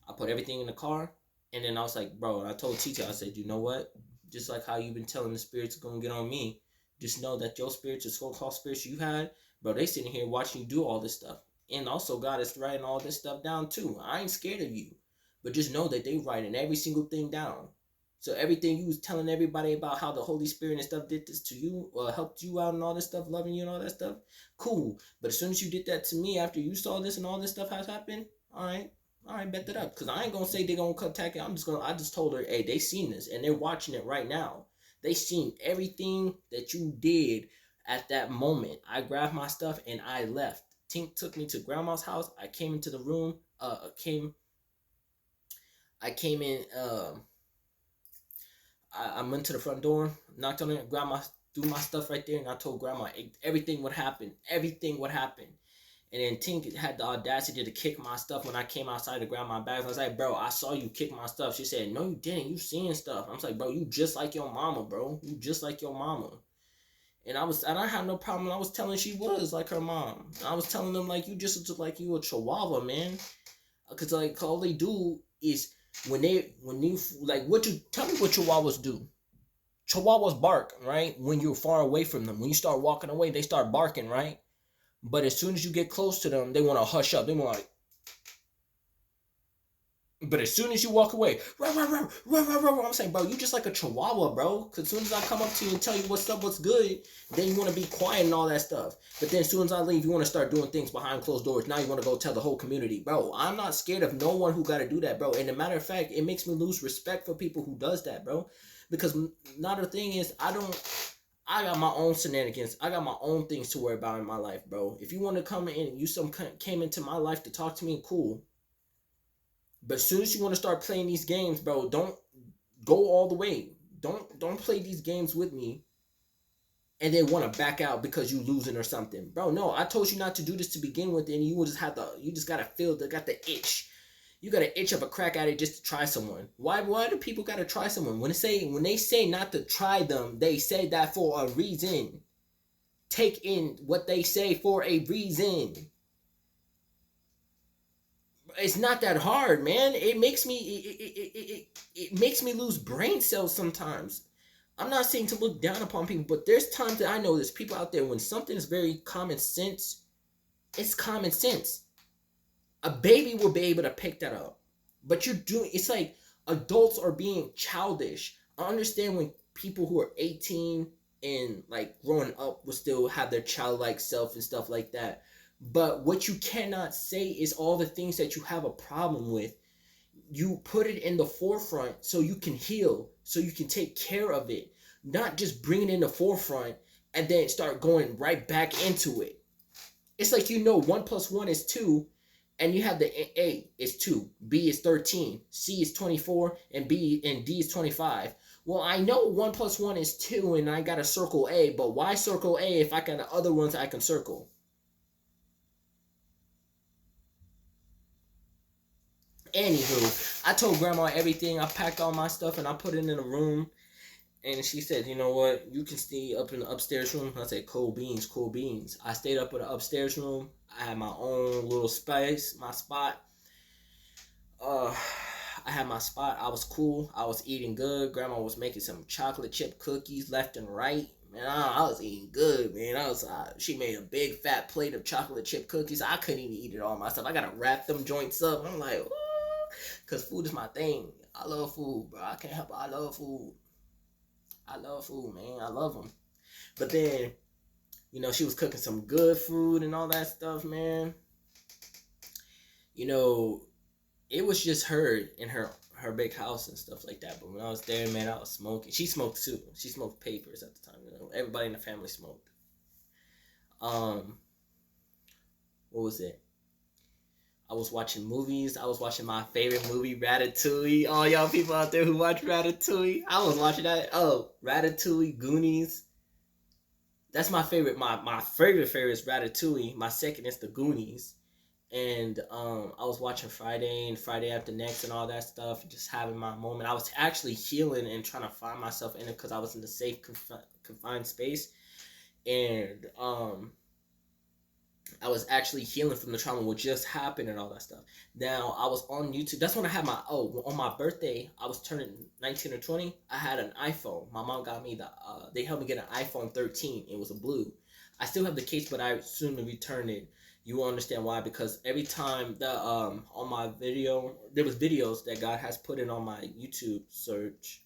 A: I put everything in the car. And then I was like, bro, I told Tito, I said, you know what? Just like how you've been telling the spirits going to get on me, just know that your spirits, your so-called spirits you had, bro, they sitting here watching you do all this stuff. And also, God is writing all this stuff down, too. I ain't scared of you. But just know that they writing every single thing down. So everything you was telling everybody about how the Holy Spirit and stuff did this to you, or helped you out and all this stuff, loving you and all that stuff, cool. But as soon as you did that to me after you saw this and all this stuff has happened, all right, bet that up. Because I ain't going to say they're going to attack it. I just told her, hey, they seen this, and they're watching it right now. They seen everything that you did at that moment. I grabbed my stuff, and I left. Tink took me to grandma's house. I came into the room, I came in, I went to the front door, knocked on it, grandma threw my stuff right there, and I told grandma everything would happen. Everything would happen. And then Tink had the audacity to kick my stuff when I came outside to grab my bag. I was like, bro, I saw you kick my stuff. She said, no, you didn't. You seeing stuff. I was like, bro, you just like your mama, bro. You just like your mama. And I had no problem. I was telling she was like her mom. I was telling them, like, you just look like you a chihuahua, man. Because, like, all they do is when you, like, tell me what chihuahuas do. Chihuahuas bark, right? When you're far away from them. When you start walking away, they start barking, right? But as soon as you get close to them, they want to hush up. They want like. But as soon as you walk away, I'm saying, bro, you just like a chihuahua, bro. Because as soon as I come up to you and tell you what's up, what's good, then you want to be quiet and all that stuff. But then as soon as I leave, you want to start doing things behind closed doors. Now you want to go tell the whole community, bro. I'm not scared of no one who got to do that, bro. And a matter of fact, it makes me lose respect for people who does that, bro. Because another thing is, I got my own shenanigans. I got my own things to worry about in my life, bro. If you want to come in and you came into my life to talk to me, cool. But as soon as you want to start playing these games, bro, don't go all the way. Don't play these games with me and then want to back out because you losing or something. Bro, no, I told you not to do this to begin with, and you just gotta got the itch. You got an itch of a crack at it just to try someone. Why do people gotta try someone? When they say not to try them, they say that for a reason. Take in what they say for a reason. It's not that hard, man. It makes me lose brain cells sometimes. I'm not saying to look down upon people, but there's times that I know there's people out there when something is very common sense, it's common sense. A baby will be able to pick that up. But it's like adults are being childish. I understand when people who are 18 and like growing up will still have their childlike self and stuff like that. But what you cannot say is all the things that you have a problem with. You put it in the forefront so you can heal, so you can take care of it, not just bring it in the forefront and then start going right back into it. It's like, 1 + 1 is 2, and you have the A is 2, B is 13, C is 24, and B and D is 25. Well, I know 1 + 1 is 2, and I gotta circle A, but why circle A if I got the other ones I can circle? Anywho, I told grandma everything. I packed all my stuff and I put it in a room. And she said, you know what? You can stay up in the upstairs room. I said, cool beans, cool beans. I stayed up in the upstairs room. I had my own little space, my spot. Uh, I had my spot. I was cool. I was eating good. Grandma was making some chocolate chip cookies left and right. Man, I was eating good, man. She made a big fat plate of chocolate chip cookies. I couldn't even eat it all myself. I gotta wrap them joints up. I'm like, cause food is my thing. I love food, bro. I can't help it. I love food. I love food, man. I love them. But then, she was cooking some good food and all that stuff, man. It was just her in her big house and stuff like that. But when I was there, man, I was smoking. She smoked too. She smoked papers at the time. Everybody in the family smoked. What was it? I was watching movies. I was watching my favorite movie, Ratatouille. All y'all people out there who watch Ratatouille, I was watching that. Oh, Ratatouille, Goonies. That's my favorite. My favorite is Ratatouille. My second is the Goonies. And I was watching Friday and Friday After Next and all that stuff, just having my moment. I was actually healing and trying to find myself in it because I was in a safe, confined space. And I was actually healing from the trauma what just happened and all that stuff. Now, I was on YouTube. That's when I had on my birthday, I was turning 19 or 20. I had an iPhone. My mom got me they helped me get an iPhone 13. It was a blue. I still have the case, but I soon to return it. You will understand why, because every time that on my video, there was videos that God has put in on my YouTube search.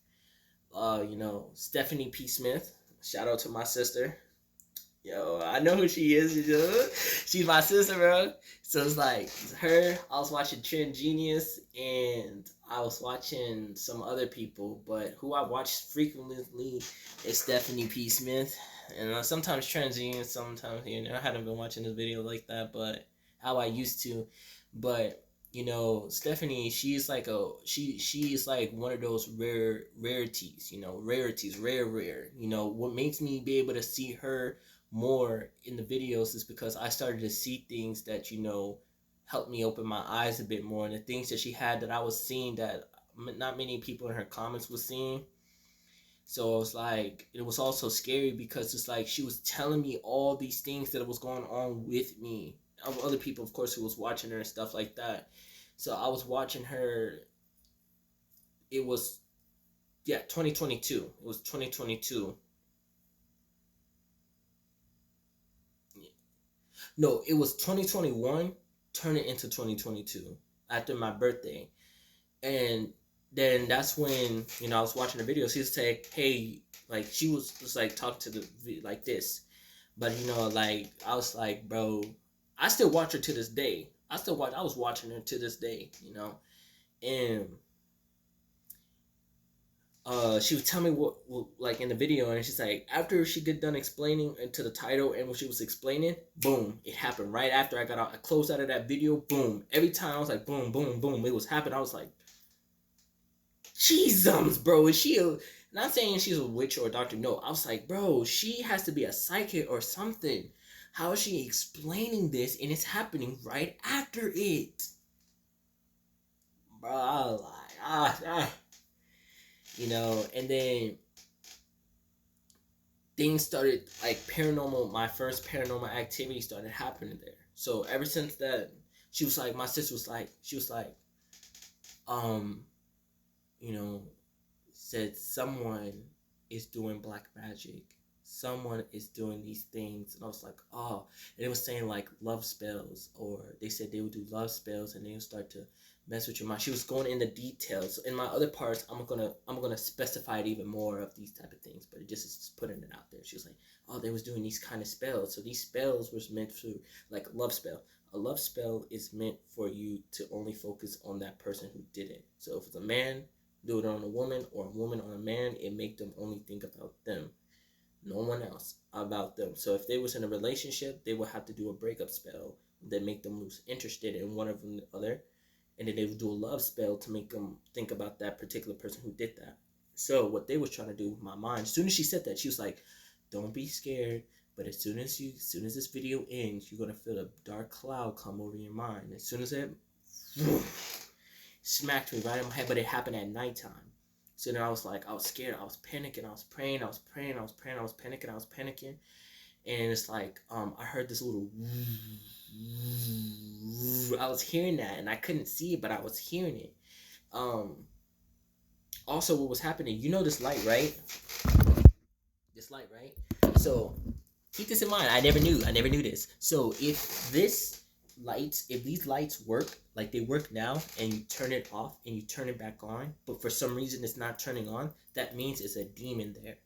A: Stephanie P Smith. Shout out to my sister. Yo, I know who she is. She's my sister, bro. So it's like her. I was watching TrenGenuis, and I was watching some other people, but who I watch frequently is Stephanie P Smith. And sometimes TrenGenuis, sometimes I haven't been watching this video like that, but how I used to. But Stephanie, she's like she's like one of those rarities. Rarities, rare. What makes me be able to see her more in the videos is because I started to see things that helped me open my eyes a bit more, and the things that she had that I was seeing that not many people in her comments were seeing. So it was also scary because it's like she was telling me all these things that was going on with me. Other people, of course, who was watching her and stuff like that. So I was watching her. It was, 2022. It was 2022. No, it was 2021 turning into 2022 after my birthday. And then that's when, I was watching the video. She was like, hey, like she was just like talking to the like this. But I was like, bro, I still watch her to this day. I was watching her to this day, And she was telling me what like in the video, and she's like, after she get done explaining to the title and what she was explaining, boom, it happened right after I closed out of that video. Boom, every time I was like, boom, boom, boom, it was happening. I was like, Jesus, bro, is she not saying she's a witch or a doctor? No, I was like, bro, she has to be a psychic or something. How is she explaining this and it's happening right after it? Bro, I was like, and then things started like my first paranormal activity started happening there. So ever since that, she was like, my sister was like, said someone is doing black magic. someone is doing these things. And I was like, oh. And it was saying like love spells, or they said they would do love spells and they would start to mess with your mind. She was going into details. In my other parts, I'm gonna specify it even more of these type of things, but it just is putting it out there. She was like, oh, they was doing these kind of spells. So these spells was meant for like a love spell. A love spell is meant for you to only focus on that person who did it. So if it's a man, do it on a woman, or a woman on a man, it make them only think about them, no one else, about them. So if they was in a relationship, they would have to do a breakup spell that make them lose interested in one of them the other, and then they would do a love spell to make them think about that particular person who did that. So what they was trying to do with my mind, as soon as she said that, she was like, don't be scared, but as soon as this video ends, you're gonna feel a dark cloud come over your mind. As soon as it smacked me right in my head, but it happened at nighttime. So then I was like, I was scared, I was panicking, I was praying, I was panicking. And it's like, I heard this little, I was hearing that, and I couldn't see it, but I was hearing it. Also, what was happening, this light, right? This light, right? So keep this in mind. I never knew this. So if these lights work like they work now, and you turn it off and you turn it back on, but for some reason it's not turning on, that means it's a demon there.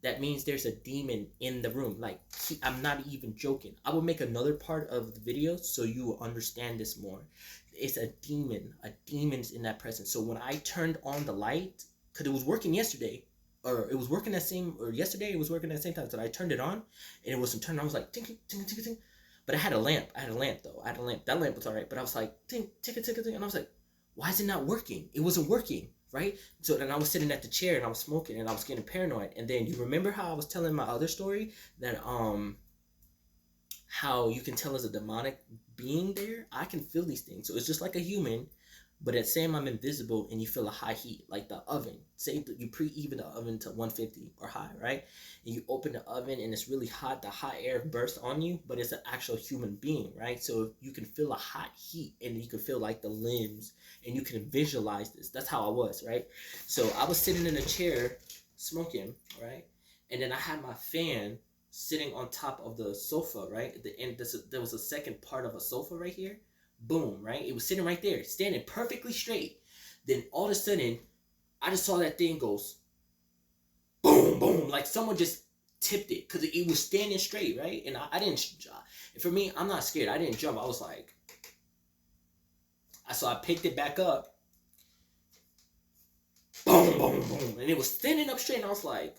A: That means there's a demon in the room. Like, I'm not even joking. I will make another part of the video so you will understand this more. It's a demon. A demon's in that presence. So when I turned on the light, because it was working yesterday, or it was working yesterday it was working at the same time. So I turned it on, and it wasn't turning on. I was like, ting, ting, ting, ting, ting. But I had a lamp. Though. That lamp was all right. But I was like, ting, ting, ting, ting, ting. And I was like, why is it not working? It wasn't working. Right? So then I was sitting at the chair and I was smoking and I was getting paranoid. And then you remember how I was telling my other story that how you can tell there's a demonic being there? I can feel these things. So it's just like a human, but it's saying I'm invisible, and you feel a high heat, like the oven. Say that you preheat the oven to 150 or high, right? And you open the oven and it's really hot. The hot air bursts on you, but it's an actual human being, right? So you can feel a hot heat, and you can feel like the limbs, and you can visualize this. That's how I was, right? So I was sitting in a chair smoking, right? And then I had my fan sitting on top of the sofa, right? At the end, there was a second part of a sofa right here. Boom, right? It was sitting right there, standing perfectly straight. Then all of a sudden, I just saw that thing goes boom, boom, like someone just tipped it, because it was standing straight, right? And I didn't, for me, I'm not scared. I didn't jump. I was like, so I picked it back up, boom, boom, boom, and it was standing up straight, and I was like,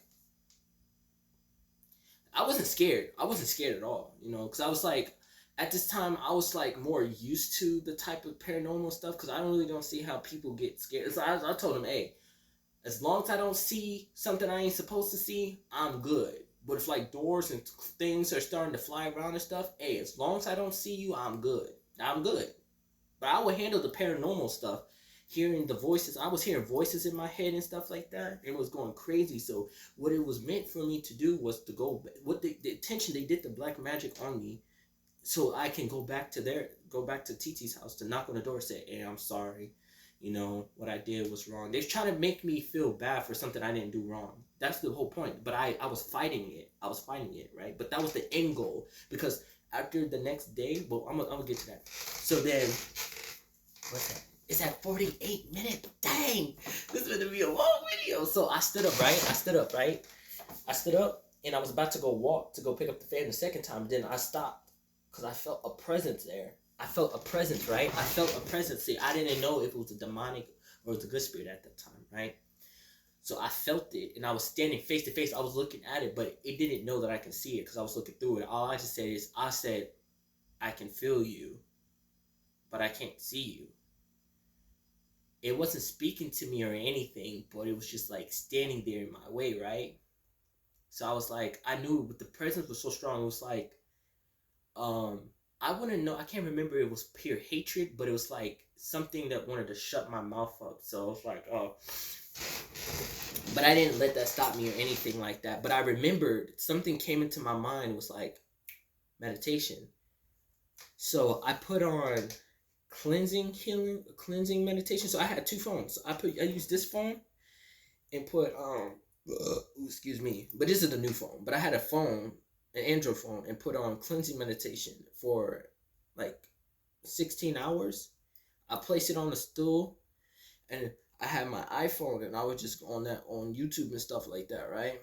A: I wasn't scared. I wasn't scared at all, because I was like, at this time, I was like more used to the type of paranormal stuff, because I really don't see how people get scared. So I told him, hey, as long as I don't see something I ain't supposed to see, I'm good. But if like doors and things are starting to fly around and stuff, hey, as long as I don't see you, I'm good. I'm good. But I would handle the paranormal stuff. Hearing the voices, I was hearing voices in my head and stuff like that. It was going crazy. So what it was meant for me to do was to go, the attention they did the black magic on me, so I can go back to TT's house to knock on the door and say, hey, I'm sorry. What I did was wrong. They're trying to make me feel bad for something I didn't do wrong. That's the whole point. But I was fighting it. Right? But that was the end goal. Because after the next day, well, I'm gonna get to that. So then, what's that? It's at 48 minutes. Dang! This is going to be a long video. So I stood up, right? I stood up, and I was about to go walk to go pick up the fan the second time. Then I stopped, because I felt a presence there. I felt a presence, right? I felt a presence. See, I didn't know if it was a demonic or it was a good spirit at that time, right? So I felt it, and I was standing face to face. I was looking at it, but it didn't know that I can see it, because I was looking through it. All I just said is, I can feel you, but I can't see you. It wasn't speaking to me or anything, but it was just like standing there in my way, right? So I was like, I knew, but the presence was so strong. It was like, I wouldn't know. I can't remember. It was pure hatred, but it was like something that wanted to shut my mouth up. So I was like, oh. But I didn't let that stop me or anything like that. But I remembered something came into my mind. It was like meditation. So I put on cleansing meditation. So I had two phones. I used this phone and put Excuse me. But this is the new phone. But I had a phone, an Android phone, and put on cleansing meditation for like 16 hours. I placed it on the stool, and I had my iPhone, and I was just on that on YouTube and stuff like that, right?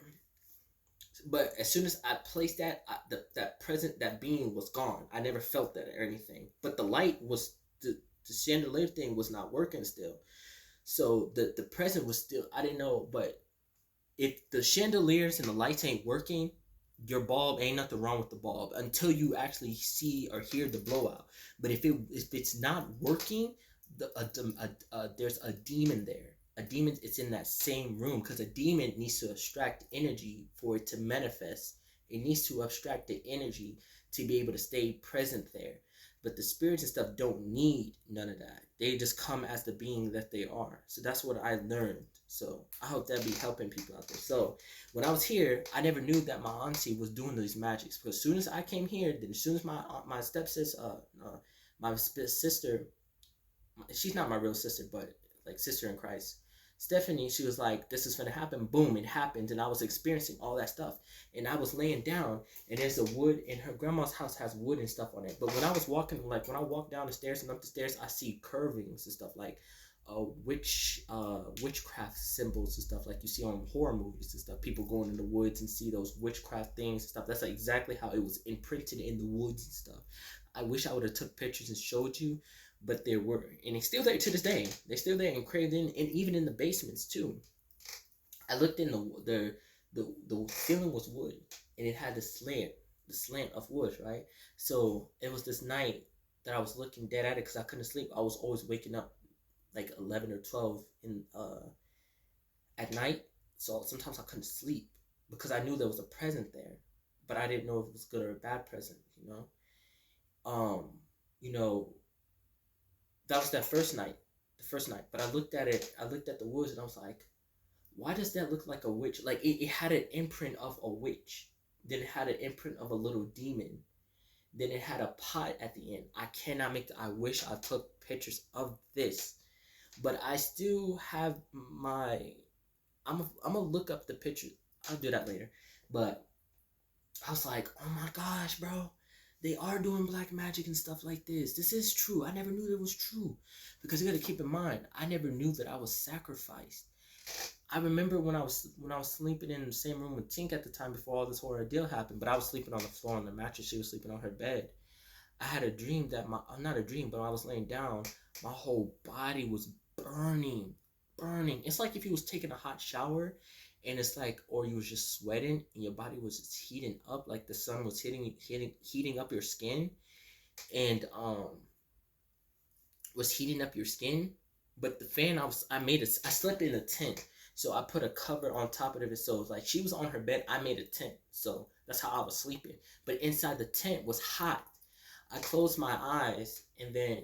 A: But as soon as I placed that, that being was gone. I never felt that or anything. But the light was the chandelier thing was not working still. So the present was still, I didn't know, but if the chandeliers and the lights ain't working, your bulb ain't nothing wrong with the bulb until you actually see or hear the blowout. But if it's not working, there's a demon there. A demon is in that same room because a demon needs to abstract energy for it to manifest. It needs to abstract the energy to be able to stay present there. But the spirits and stuff don't need none of that. They just come as the being that they are. So that's what I learned. So I hope that be helping people out there. So when I was here, I never knew that my auntie was doing these magics. Because as soon as I came here, then as soon as my stepsister, my sister, she's not my real sister, but like sister in Christ, Stephanie, she was like, this is gonna happen. Boom, it happened. And I was experiencing all that stuff. And I was laying down, and there's a wood, and her grandma's house has wood and stuff on it. But when I was walking, like when I walk down the stairs and up the stairs, I see curvings and stuff like witchcraft symbols and stuff like you see on horror movies and stuff. People going in the woods and see those witchcraft things and stuff. That's like exactly how it was imprinted in the woods and stuff. I wish I would have took pictures and showed you, but there were, and it's still there to this day. They're still there engraved in, and even in the basements too. I looked in the ceiling was wood, and it had the slant of wood, right? So it was this night that I was looking dead at it because I couldn't sleep. I was always waking up like 11 or 12 in at night, so sometimes I couldn't sleep because I knew there was a present there, but I didn't know if it was good or a bad present, you know. Um, you know, that was that first night, the first night. But I looked at it, I looked at the woods, and I was like, why does that look like a witch? Like it had an imprint of a witch, then it had an imprint of a little demon, then it had a pot at the end. I cannot make I wish I took pictures of this, but I still have my. I'm gonna look up the picture. I'll do that later. But I was like, oh my gosh, bro. They are doing black magic and stuff like this. This is true. I never knew that was true. Because you gotta keep in mind, I never knew that I was sacrificed. I remember when I was sleeping in the same room with Tink at the time before all this horror deal happened, but I was sleeping on the floor on the mattress. She was sleeping on her bed. I had a dream that not a dream, but I was laying down, my whole body was burning. It's like if you was taking a hot shower, and it's like, or you was just sweating, and your body was just heating up, like the sun was heating up your skin, and was heating up your skin. But the fan, I slept in a tent, so I put a cover on top of it. So it was like she was on her bed, I made a tent, so that's how I was sleeping. But inside the tent was hot. I closed my eyes, and then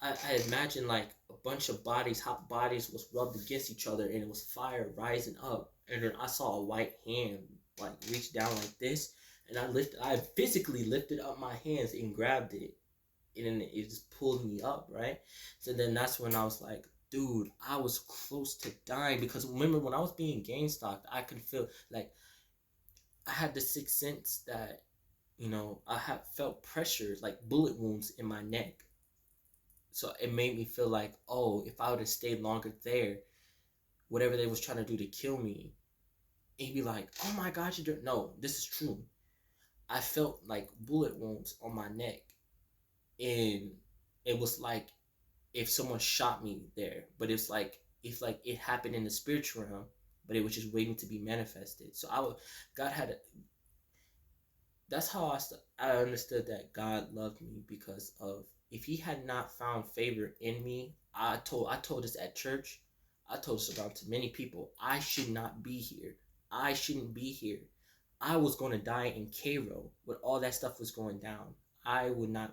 A: I imagined like a bunch of bodies, hot bodies, was rubbed against each other, and it was fire rising up. And then I saw a white hand like reach down like this, and I physically lifted up my hands and grabbed it, and then it just pulled me up, right? So then that's when I was like, dude, I was close to dying because remember when I was being gang stalked, I could feel like I had the sixth sense that I had felt pressure like bullet wounds in my neck. So it made me feel like, oh, if I would have stayed longer there, whatever they was trying to do to kill me, it'd be like, oh my God, you don't. No, this is true. I felt like bullet wounds on my neck, and it was like if someone shot me there. But it's like if like it happened in the spiritual realm, but it was just waiting to be manifested. So God had a. That's how I understood that God loved me because of if He had not found favor in me. I told this at church. I told this around to many people. I should not be here. I shouldn't be here. I was going to die in Cairo when all that stuff was going down. I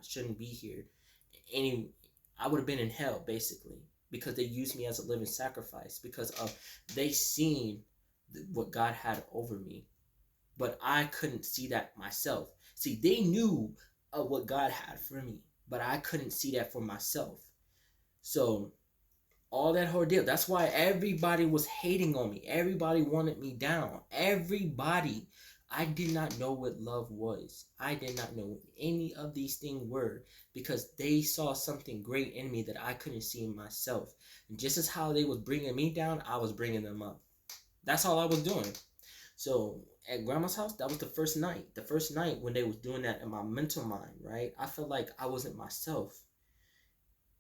A: shouldn't be here. I would have been in hell basically because they used me as a living sacrifice because of they seen what God had over me, but I couldn't see that myself. See, they knew what God had for me, but I couldn't see that for myself. So All that ordeal. That's why everybody was hating on me. Everybody wanted me down. Everybody. I did not know what love was. I did not know what any of these things were because they saw something great in me that I couldn't see in myself. And just as how they was bringing me down, I was bringing them up. That's all I was doing. So at grandma's house, that was the first night. The first night when they was doing that in my mental mind, right? I felt like I wasn't myself.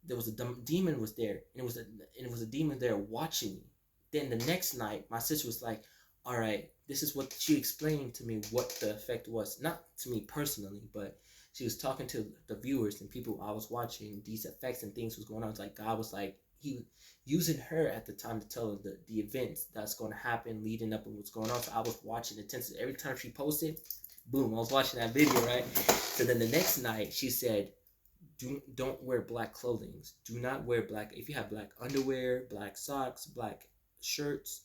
A: There was a demon was there, and it was a demon there watching me. Then the next night, my sister was like, "All right, this is what she explained to me what the effect was, not to me personally, but she was talking to the viewers and people I was watching. These effects and things was going on. It's like God was like he using her at the time to tell the events that's going to happen leading up and what's going on. So I was watching intensely every time she posted. Boom, I was watching that video, right? So then the next night she said, don't wear black clothing. Do not wear black. If you have black underwear, black socks, black shirts,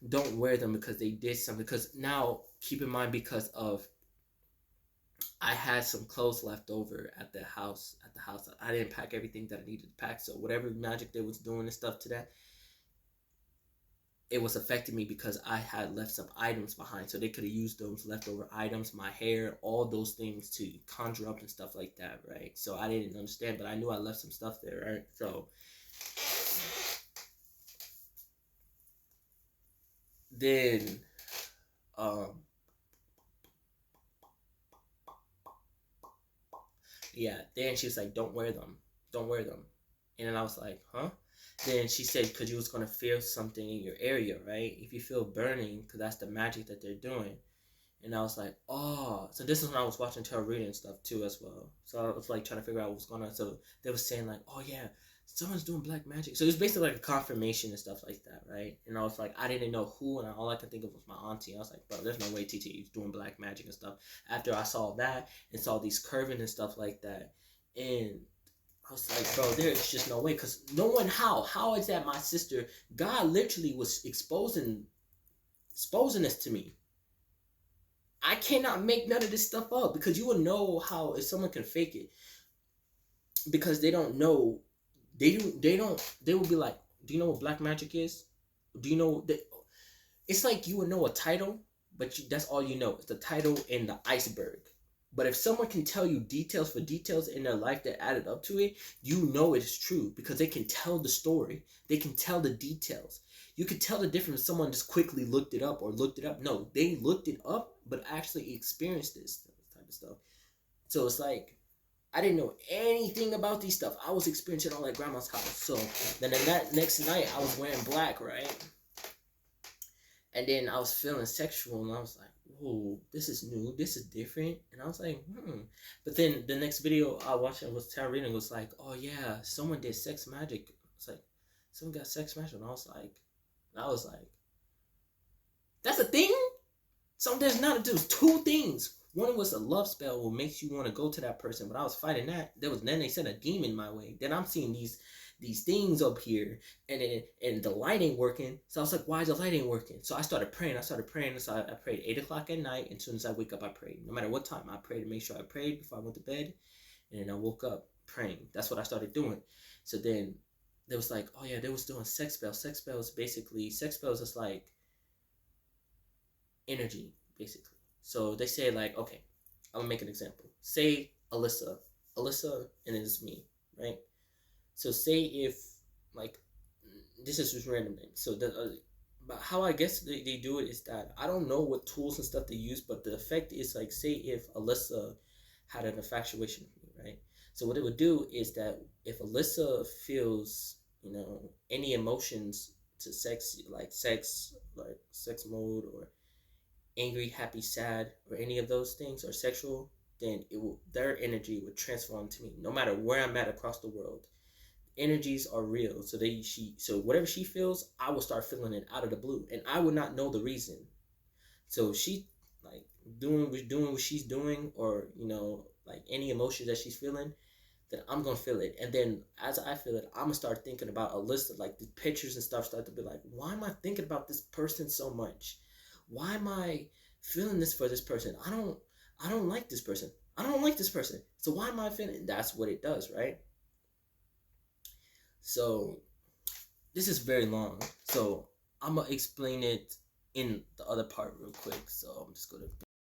A: don't wear them because they did something. Because now, keep in mind, because of I had some clothes left over at the house. I didn't pack everything that I needed to pack. So whatever magic they was doing and stuff to that, it was affecting me because I had left some items behind. So they could have used those leftover items, my hair, all those things to conjure up and stuff like that, right? So I didn't understand, but I knew I left some stuff there, right? So then, yeah, then she was like, don't wear them. Don't wear them. And then I was like, huh? Then she said, because you was going to feel something in your area, right? If you feel burning, because that's the magic that they're doing. And I was like, oh. So this is when I was watching tarot reading and stuff too as well. So I was like trying to figure out what was going on. So they were saying like, oh yeah, someone's doing black magic. So it was basically like a confirmation and stuff like that, right? And I was like, I didn't know who, and all I could think of was my auntie. I was like, bro, there's no way TT is doing black magic and stuff. After I saw that and saw these curving and stuff like that, and I was like, bro, there's just no way. Because no one, how is that my sister? God literally was exposing this to me. I cannot make none of this stuff up because you will know how if someone can fake it because they don't know. They will be like, do you know what black magic is? Do you know that? It's like you would know a title, but that's all you know. It's the title and the iceberg. But if someone can tell you details for details in their life that added up to it, you know it is true because they can tell the story. They can tell the details. You can tell the difference if someone just quickly looked it up or looked it up. No, they looked it up, but actually experienced this type of stuff. So it's like, I didn't know anything about these stuff. I was experiencing all at grandma's house. So then in that next night, I was wearing black, right? And then I was feeling sexual, and I was like, whoa, this is new, this is different. And I was like, But then the next video I watched was tarot reading. It was like, oh yeah, someone did sex magic. It's like, someone got sex magic. And I was like, that's a thing? So there's not, there's two things. One was a love spell will makes you want to go to that person, but I was fighting that. Then they sent a demon my way. Then I'm seeing these things up here, and the light ain't working. So I was like, why is the light ain't working? So I started praying. So I prayed 8 o'clock at night, and as soon as I wake up, I prayed. No matter what time, I prayed to make sure I prayed before I went to bed, and then I woke up praying. That's what I started doing. So then there was like, oh yeah, they was doing sex spells. Sex spells is like energy, basically. So they say like, okay, I'm gonna make an example. Say Alyssa, and it's me, right? So say if like this is just random name. So but how I guess they do it is that I don't know what tools and stuff they use, but the effect is like, say if Alyssa had an infatuation with me, right? So what it would do is that if Alyssa feels, any emotions to sex, like sex mode, or angry, happy, sad, or any of those things, or sexual, then their energy would transform to me, no matter where I'm at across the world. Energies are real, so whatever she feels, I will start feeling it out of the blue, and I would not know the reason. So she like doing what she's doing, or like any emotion that she's feeling, then I'm gonna feel it. And then as I feel it, I'm gonna start thinking about a list of like the pictures and stuff. Start to be like, why am I thinking about this person so much? Why am I feeling this for this person? I don't like this person. I don't like this person. So why am I feeling? That's what it does, right? So this is very long. So I'm gonna explain it in the other part real quick. So I'm just gonna